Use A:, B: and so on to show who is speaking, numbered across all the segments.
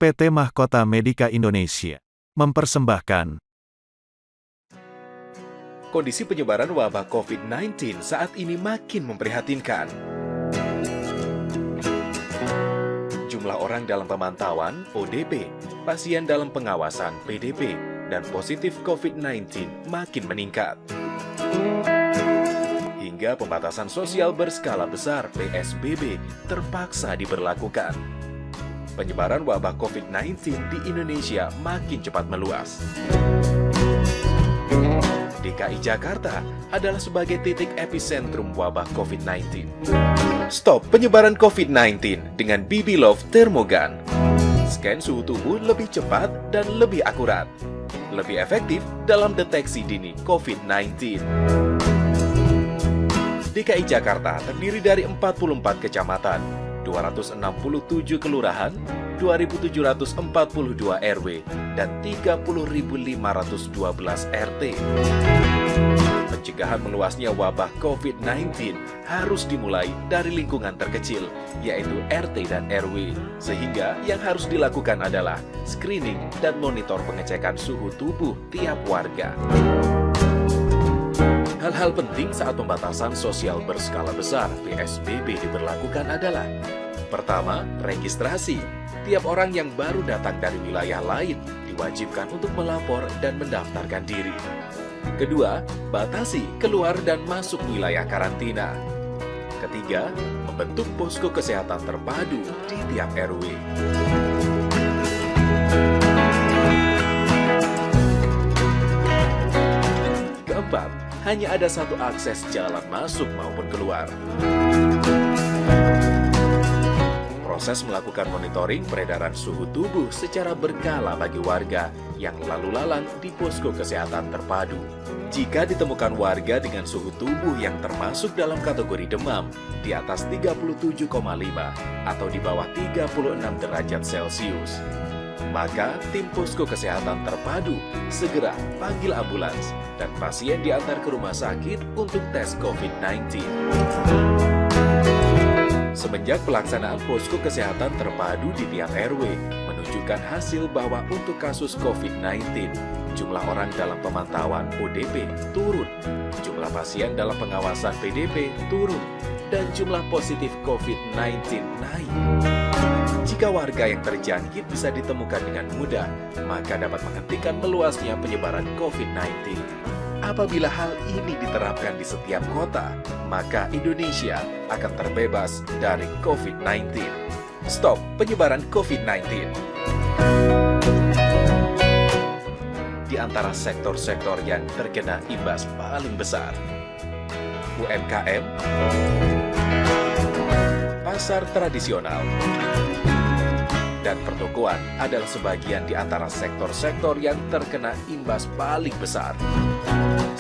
A: PT Mahkota Medika Indonesia mempersembahkan
B: kondisi penyebaran wabah COVID-19 saat ini makin memprihatinkan. Jumlah orang dalam pemantauan ODP, pasien dalam pengawasan PDP, dan positif COVID-19 makin meningkat. Hingga pembatasan sosial berskala besar PSBB terpaksa diberlakukan. Penyebaran wabah COVID-19 di Indonesia makin cepat meluas. DKI Jakarta adalah sebagai titik epicentrum wabah COVID-19. Stop penyebaran COVID-19 dengan BB Love Thermogun. Scan suhu tubuh lebih cepat dan lebih akurat. Lebih efektif dalam deteksi dini COVID-19. DKI Jakarta terdiri dari 44 kecamatan, 267 kelurahan, 2.742 RW, dan 30.512 RT. Pencegahan meluasnya wabah COVID-19 harus dimulai dari lingkungan terkecil, yaitu RT dan RW. Sehingga yang harus dilakukan adalah screening dan monitor pengecekan suhu tubuh tiap warga. Hal-hal penting saat pembatasan sosial berskala besar PSBB diberlakukan adalah: pertama, registrasi. Tiap orang yang baru datang dari wilayah lain diwajibkan untuk melapor dan mendaftarkan diri. Kedua, batasi keluar dan masuk wilayah karantina. Ketiga, membentuk posko kesehatan terpadu di tiap RW. Keempat, hanya ada satu akses jalan masuk maupun keluar. Proses melakukan monitoring peredaran suhu tubuh secara berkala bagi warga yang lalu lalang di posko kesehatan terpadu. Jika ditemukan warga dengan suhu tubuh yang termasuk dalam kategori demam di atas 37,5 atau di bawah 36 derajat Celcius, maka tim posko kesehatan terpadu segera panggil ambulans dan pasien diantar ke rumah sakit untuk tes COVID-19. Semenjak pelaksanaan posko kesehatan terpadu di tiap RW menunjukkan hasil bahwa untuk kasus COVID-19, jumlah orang dalam pemantauan ODP turun, jumlah pasien dalam pengawasan PDP turun, dan jumlah positif COVID-19 naik. Jika warga yang terjangkit bisa ditemukan dengan mudah, maka dapat menghentikan meluasnya penyebaran COVID-19. Apabila hal ini diterapkan di setiap kota, maka Indonesia akan terbebas dari COVID-19. Stop penyebaran COVID-19. Di antara sektor-sektor yang terkena imbas paling besar: UMKM, pasar tradisional, dan pertokoan adalah sebagian di antara sektor-sektor yang terkena imbas paling besar.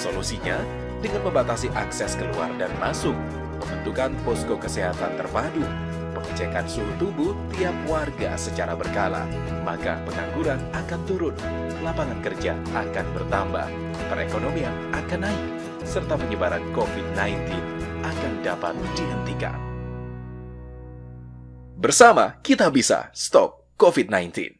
B: Solusinya dengan membatasi akses keluar dan masuk, pembentukan posko kesehatan terpadu, pengecekan suhu tubuh tiap warga secara berkala, maka pengangguran akan turun, lapangan kerja akan bertambah, perekonomian akan naik, serta penyebaran COVID-19 akan dapat dihentikan. Bersama kita bisa stop COVID-19.